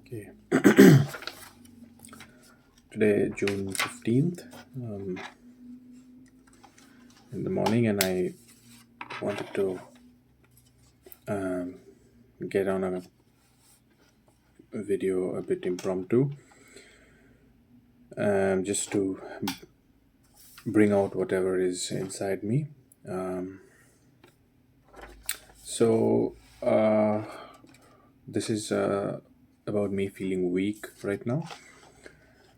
Okay. Today, June 15th, um, in the morning, and I wanted to um, get on a video a bit impromptu, just to bring out whatever is inside me. Um, so, this is about me feeling weak right now,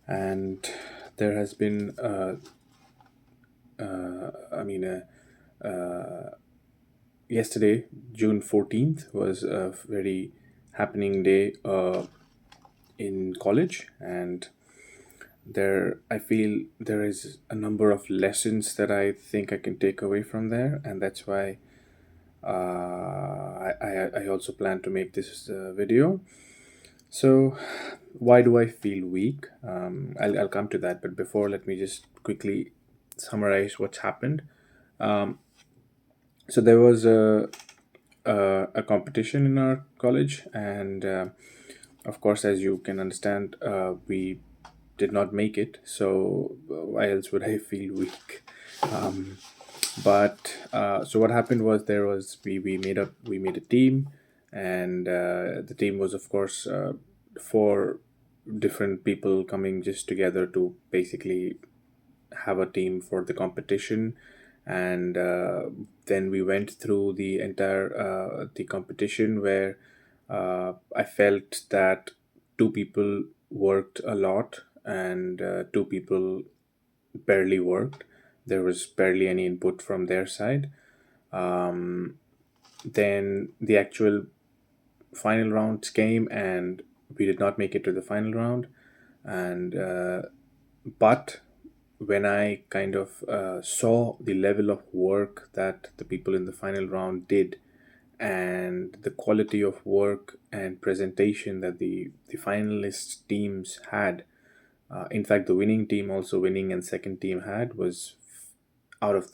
and there has been, I mean, yesterday, June 14th, was a very happening day in college, and there I feel there is a number of lessons that I think I can take away from there, and that's why I also plan to make this video. So, why do I feel weak? I'll come to that, but before, let me just quickly summarize what's happened. So there was a competition in our college, and of course, as you can understand, we did not make it. So why else would I feel weak? Um, but so what happened was we made a team, and the team was, of course, four different people coming just together to basically have a team for the competition. And then we went through the entire the competition, where I felt that two people worked a lot, and two people barely worked. There was barely any input from their side. Then the actual final rounds came, and we did not make it to the final round. And but when I kind of saw the level of work that the people in the final round did, and the quality of work and presentation that the finalist teams had, in fact, the winning team also winning and second team had, was out of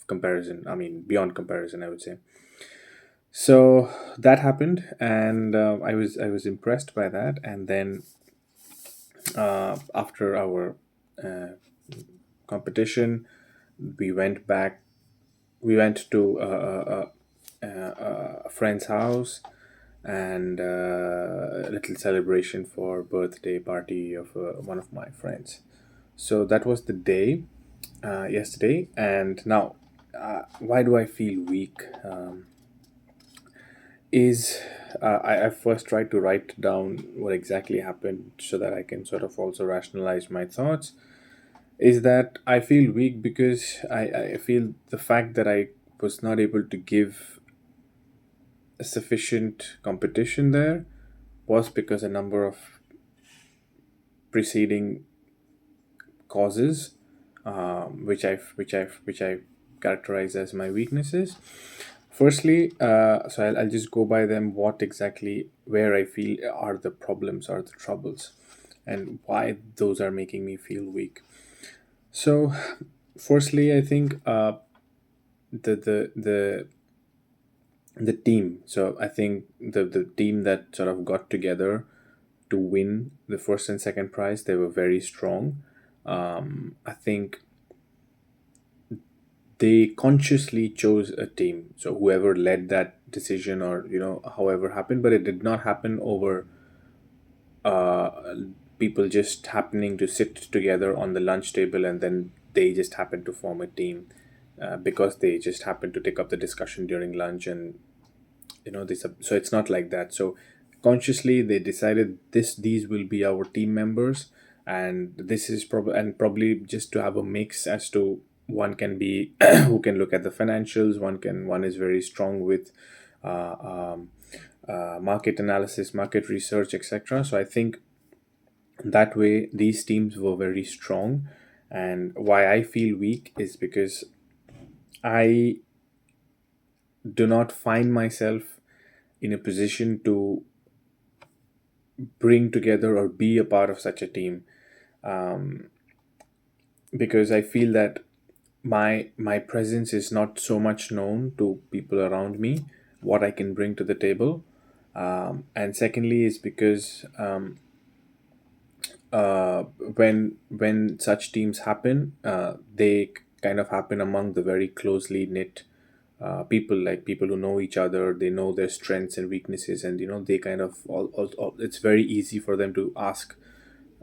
comparison. I mean, beyond comparison, I would say. So that happened, and I was impressed by that. And then after our uh, competition, we went back. We went to a friend's house, and a little celebration for birthday party of one of my friends. So that was the day, yesterday. And now, why do I feel weak? Is I first tried to write down what exactly happened so that I can sort of also rationalize my thoughts. Is that I feel weak because I feel the fact that I was not able to give a sufficient competition there was because a number of preceding causes, which I characterize as my weaknesses. Firstly, so I'll just go by them. What exactly, where I feel are the problems, are the troubles, and why those are making me feel weak. So, firstly, I think the the the the team. So I think the team that sort of got together to win the first and second prize, they were very strong. I think they consciously chose a team. So whoever led that decision, or however happened, but it did not happen over uh, people just happening to sit together on the lunch table, and then they just happened to form a team because they just happened to take up the discussion during lunch. And so it's not like that. So consciously they decided these will be our team members, and this is probably just to have a mix as to one can be who can look at the financials, one is very strong with uh, um, market analysis, market research, etc. So I think that way these teams were very strong. And why I feel weak is because I do not find myself in a position to bring together or be a part of such a team, because I feel that my presence is not so much known to people around me, what I can bring to the table. And secondly is because uh, when such teams happen, they kind of happen among the very closely knit people, like people who know each other. They know their strengths and weaknesses, and they kind of all it's very easy for them to ask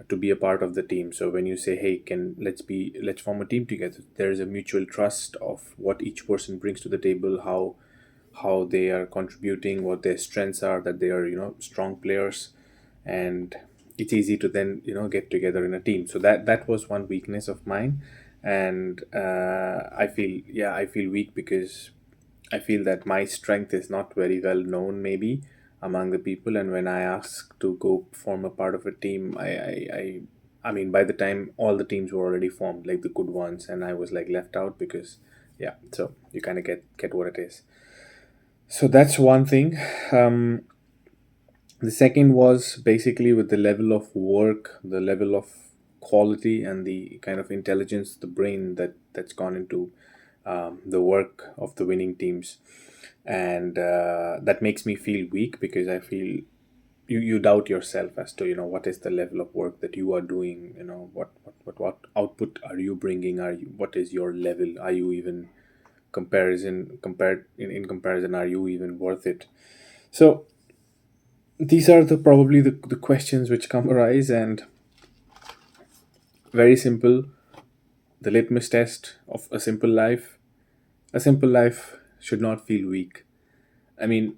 to be a part of the team. So when you say, hey, can let's form a team together, there is a mutual trust of what each person brings to the table, how they are contributing, what their strengths are, that they are strong players, and it's easy to then get together in a team. So that was one weakness of mine. And I feel weak because I feel that my strength is not very well known, maybe among the people. And when I ask to go form a part of a team, I mean, by the time all the teams were already formed, like the good ones, and I was like left out because, yeah. So you kind of get what it is. So that's one thing. Um, the second was basically with the level of work, the level of quality, and the kind of intelligence, the brain that's gone into the work of the winning teams. And that makes me feel weak because I feel you doubt yourself as to what is the level of work that you are doing. What output are you bringing? What is your level? Are you even compared in comparison? Are you even worth it? So these are probably the questions which come arise. And very simple, the litmus test of a simple life should not feel weak. I mean,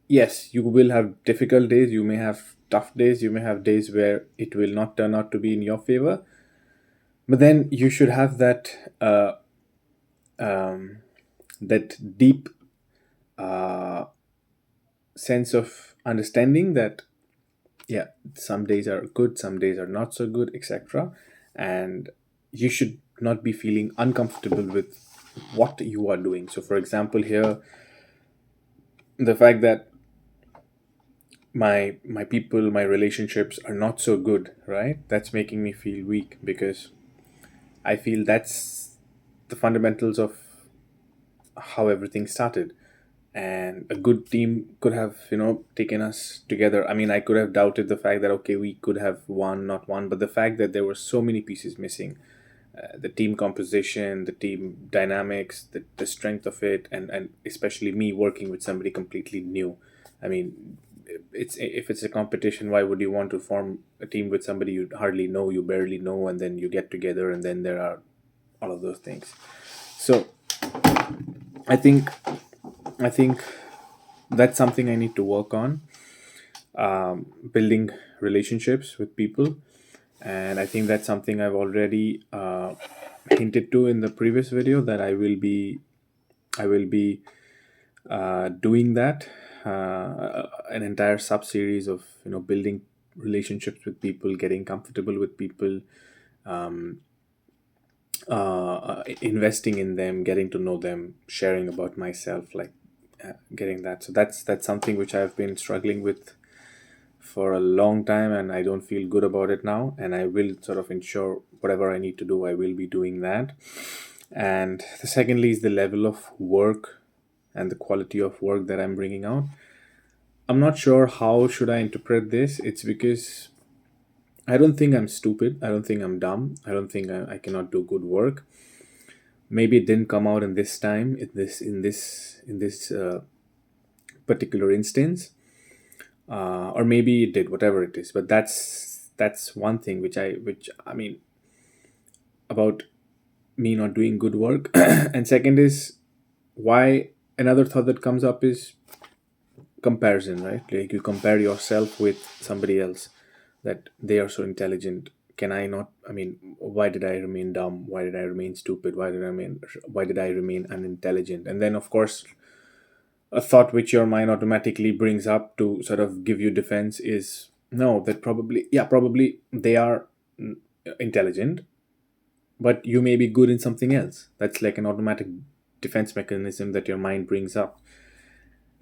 yes, you will have difficult days, you may have tough days, you may have days where it will not turn out to be in your favor, but then you should have that deep uh, sense of understanding that, yeah, some days are good, some days are not so good, etc. And you should not be feeling uncomfortable with what you are doing. So for example, here, the fact that my people, my relationships are not so good, right? That's making me feel weak because I feel that's the fundamentals of how everything started. And a good team could have taken us together. I mean, I could have doubted the fact that, okay, we could have won, not won, but the fact that there were so many pieces missing, the team composition, the team dynamics, the strength of it, and especially me working with somebody completely new. I mean, it's if it's a competition, why would you want to form a team with somebody you hardly know, you barely know, and then you get together, and then there are all of those things. So I think I think that's something I need to work on, building relationships with people. And I think that's something I've already hinted to in the previous video, that I will be doing that, an entire sub series of building relationships with people, getting comfortable with people, investing in them, getting to know them, sharing about myself, like getting that. So that's something which I've been struggling with for a long time, and I don't feel good about it now. And I will sort of ensure whatever I need to do, I will be doing that. And the secondly is the level of work and the quality of work that I'm bringing out. I'm not sure how should I interpret this. It's because I don't think I'm stupid. I don't think I'm dumb. I don't think I cannot do good work. Maybe it didn't come out in this time, in this particular instance, or maybe it did, whatever it is. But that's one thing which I mean about me not doing good work. And second is why another thought that comes up is comparison, right? Like you compare yourself with somebody else, that they are so intelligent. Can I not? I mean, why did I remain dumb? Why did I remain stupid? Why did I remain unintelligent? And then of course a thought which your mind automatically brings up to sort of give you defense is, no, that probably, yeah, probably they are intelligent, but you may be good in something else. That's like an automatic defense mechanism that your mind brings up.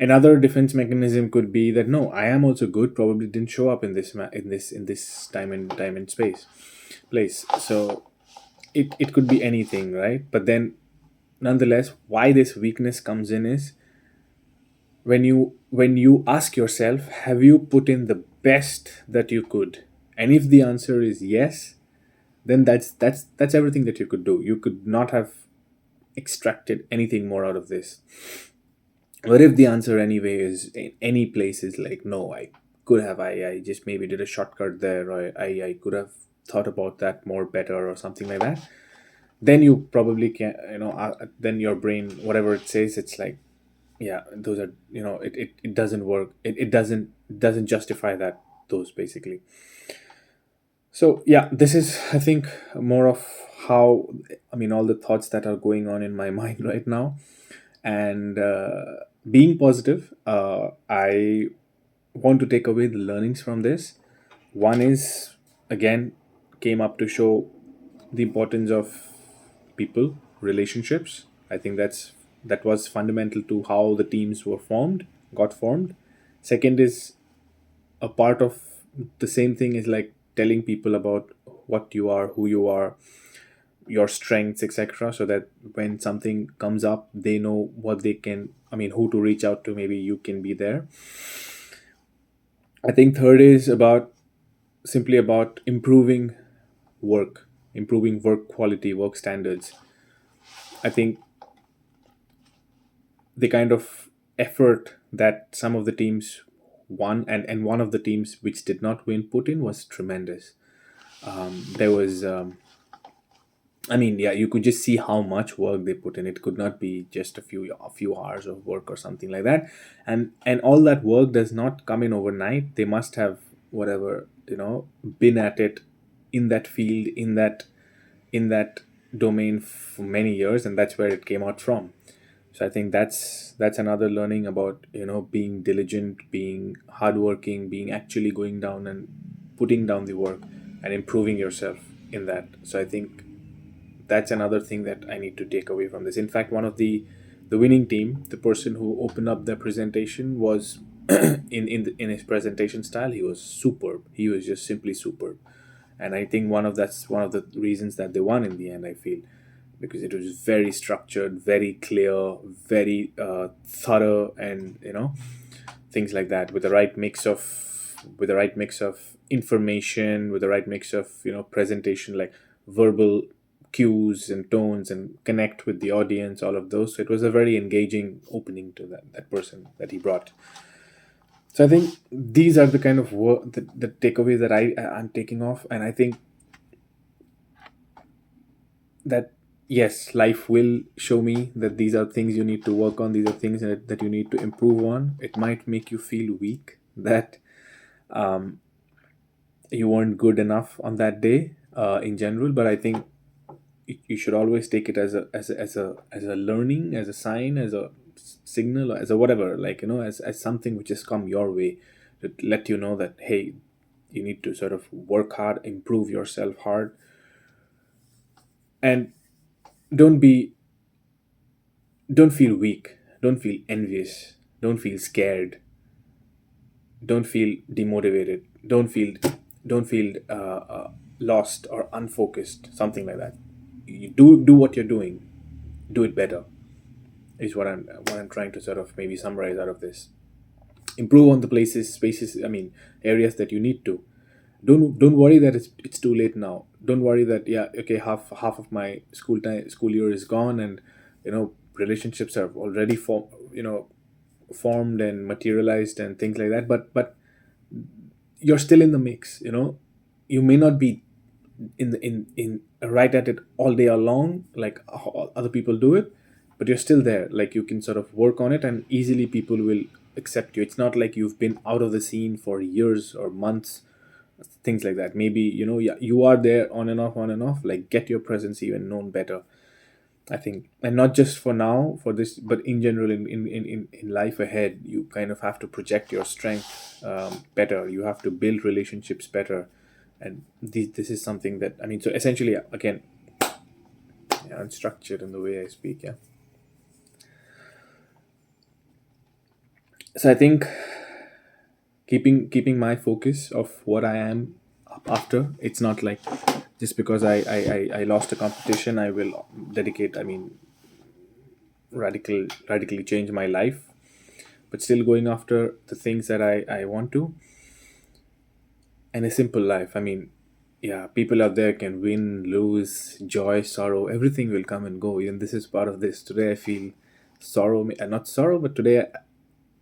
Another defense mechanism could be that, no, I am also good, probably didn't show up in this time and space place. So it could be anything, right? But then nonetheless, why this weakness comes in is when you ask yourself, have you put in the best that you could? And if the answer is yes, then that's everything that you could do. You could not have extracted anything more out of this. But if the answer anyway is in any place is like, no, I could have, I just maybe did a shortcut there, or I could have thought about that more better or something like that, then you probably can, then your brain, whatever it says, it's like, yeah, those are, it doesn't work. It doesn't justify that, those basically. So yeah, this is, I think, more of how, I mean, all the thoughts that are going on in my mind right now. And being positive, I want to take away the learnings from this. One is, again, came up to show the importance of people, relationships. I think that was fundamental to how the teams got formed. Second is, a part of the same thing is like telling people about what you are, who you are, your strengths, etc., so that when something comes up, they know what they can, I mean, who to reach out to. Maybe you can be there. I think third is about, simply about improving work quality, work standards. I think the kind of effort that some of the teams won, and one of the teams which did not win put in, was tremendous. There was, I mean, yeah, you could just see how much work they put in. It could not be just a few hours of work or something like that. And all that work does not come in overnight. They must have, whatever, been at it, in that field, in that domain for many years, and that's where it came out from. So I think that's another learning about, being diligent, being hardworking, being actually going down and putting down the work and improving yourself in that. So I think that's another thing that I need to take away from this. In fact, one of the winning team, the person who opened up the presentation, was in his presentation style, he was superb. He was just simply superb. And I think that's one of the reasons that they won in the end, I feel, because it was very structured, very clear, very thorough, and things like that, with the right mix of information, with the right mix of presentation, like verbal cues and tones, and connect with the audience, all of those. So it was a very engaging opening to that person that he brought. So I think these are the kind of work, the takeaways that I'm taking off. And I think that, yes, life will show me that these are things you need to work on, these are things that you need to improve on. It might make you feel weak, that you weren't good enough on that day, in general. But I think you should always take it as a learning, as a sign, as a signal, as a whatever, like, as something which has come your way to let you know that, hey, you need to sort of work hard, improve yourself hard, and don't be don't feel weak, don't feel envious, don't feel scared, don't feel demotivated, don't feel lost or unfocused, something like that. You do what you're doing, do it better, is what I'm trying to sort of maybe summarize out of this. Improve on the places, spaces, I mean, areas that you need to. Don't worry that it's too late now. Don't worry that, yeah, okay, half of my school year is gone, and relationships are already formed and materialized and things like that. But you're still in the mix. You may not be in right at it all day long, like how other people do it, but you're still there. Like, you can sort of work on it, and easily people will accept you. It's not like you've been out of the scene for years or months, things like that. Maybe, yeah, you are there on and off, on and off. Like, get your presence even known better, I think. And not just for now, for this, but in general, in life ahead, you kind of have to project your strength better. You have to build relationships better. And this is something that, I mean, so essentially, again, yeah, I'm structured in the way I speak, yeah. So I think keeping my focus of what I am up after. It's not like, just because I lost a competition, I will dedicate, I mean, radically change my life. but still going after the things that I want to, and a simple life. I mean, yeah, people out there can win, lose, joy, sorrow, everything will come and go. Even this is part of this. Today I feel sorrow, not sorrow, but today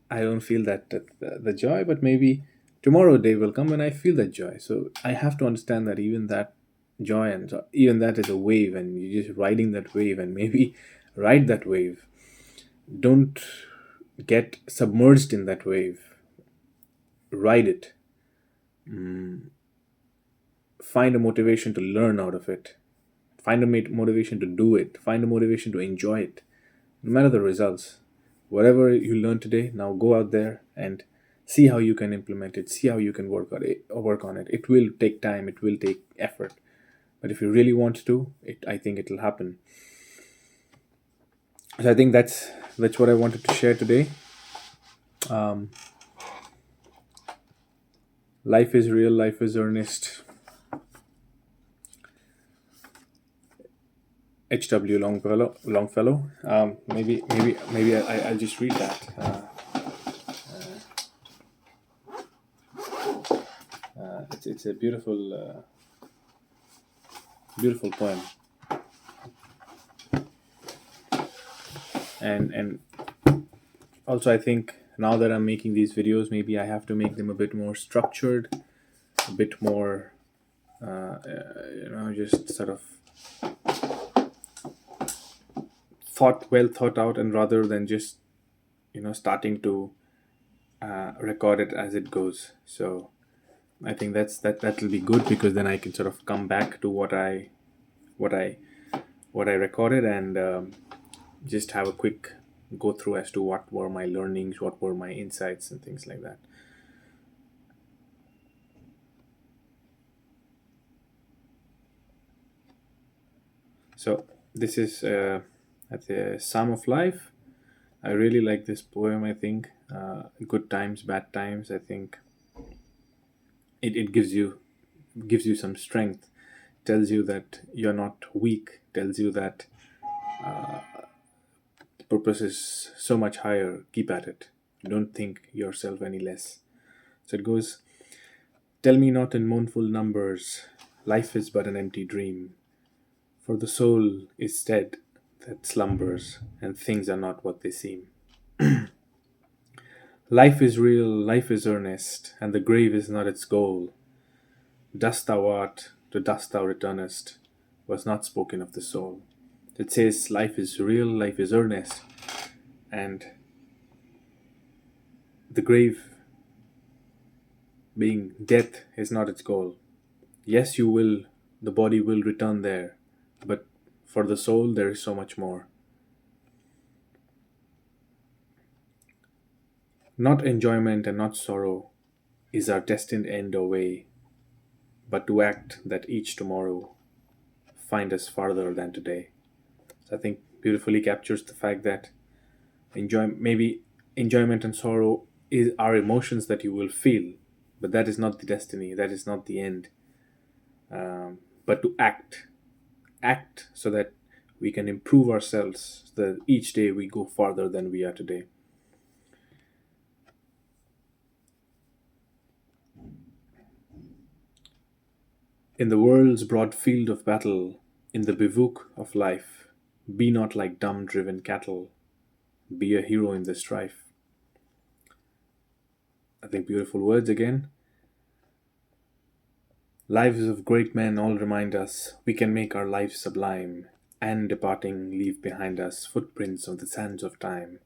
I don't feel the joy, but maybe tomorrow day will come when I feel that joy. So I have to understand that even that joy and even that is a wave, and you're just riding that wave, and maybe ride that wave. Don't get submerged in that wave. Ride it. Find a motivation to learn out of it. Find a motivation to do it. Find a motivation to enjoy it. No matter the results, whatever you learn today, now go out there and see how you can implement it. See how you can work on it. It will take time. It will take effort. But if you really want to, I think it will happen. So I think that's what I wanted to share today. Um, life is real. Life is earnest. H.W. Longfellow. Maybe I'll just read that. It's a beautiful poem, and also I think now that I'm making these videos, maybe I have to make them a bit more structured, a bit more, just sort of well thought out, and rather than just starting to record it as it goes. So I think that'll be good, because then I can sort of come back to what I recorded, and just have a quick go through as to what were my learnings, what were my insights, and things like that. So this is at the Psalm of Life. I really like this poem. I think good times, bad times. I think it gives you some strength. Tells you that you're not weak. Tells you that the purpose is so much higher. Keep at it. Don't think yourself any less. So it goes, tell me not in mournful numbers, life is but an empty dream. For the soul is dead that slumbers, and things are not what they seem. Life is real, life is earnest, and the grave is not its goal. Dust thou art, to dust thou returnest, was not spoken of the soul. It says life is real, life is earnest, and the grave being death is not its goal. Yes, the body will return there, but for the soul there is so much more. Not enjoyment and not sorrow is our destined end or way, but to act that each tomorrow find us farther than today. So I think beautifully captures the fact that maybe enjoyment and sorrow are emotions that you will feel, but that is not the destiny, that is not the end. But to act so that we can improve ourselves, so that each day we go farther than we are today. In the world's broad field of battle, in the bivouac of life, be not like dumb driven cattle, be a hero in the strife. I think beautiful words again. Lives of great men all remind us we can make our lives sublime, and departing leave behind us footprints of the sands of time.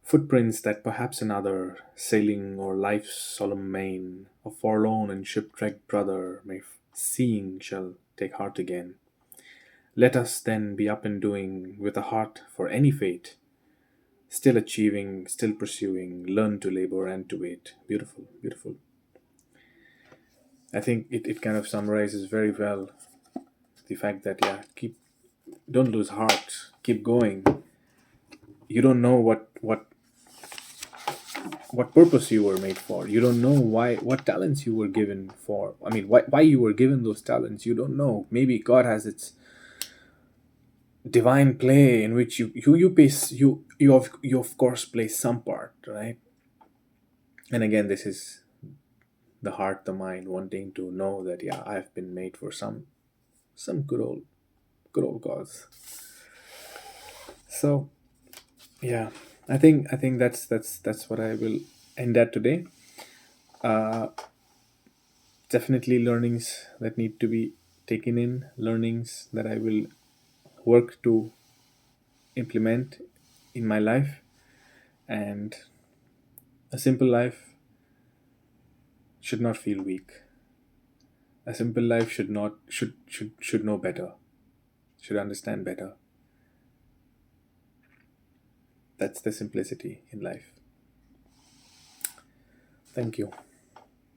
Footprints that perhaps another, sailing o'er life's solemn main, a forlorn and shipwrecked brother seeing shall take heart again. Let us then be up and doing, with a heart for any fate, still achieving, still pursuing, learn to labor and to wait. Beautiful, beautiful. I think it kind of summarizes very well the fact that, yeah, don't lose heart, keep going. You don't know what purpose you were made for. You don't know what talents you were given for. I mean, why you were given those talents. You don't know. Maybe God has divine play in which you pay you of course play some part, right? And again, this is the heart, the mind wanting to know that yeah, I've been made for some good old cause. So yeah, I think that's what I will end at today. uh Definitely learnings that need to be taken in, learnings that I will work to implement in my life. And a simple life should not feel weak. A simple life should not should know better, should understand better. That's the simplicity in life. Thank you.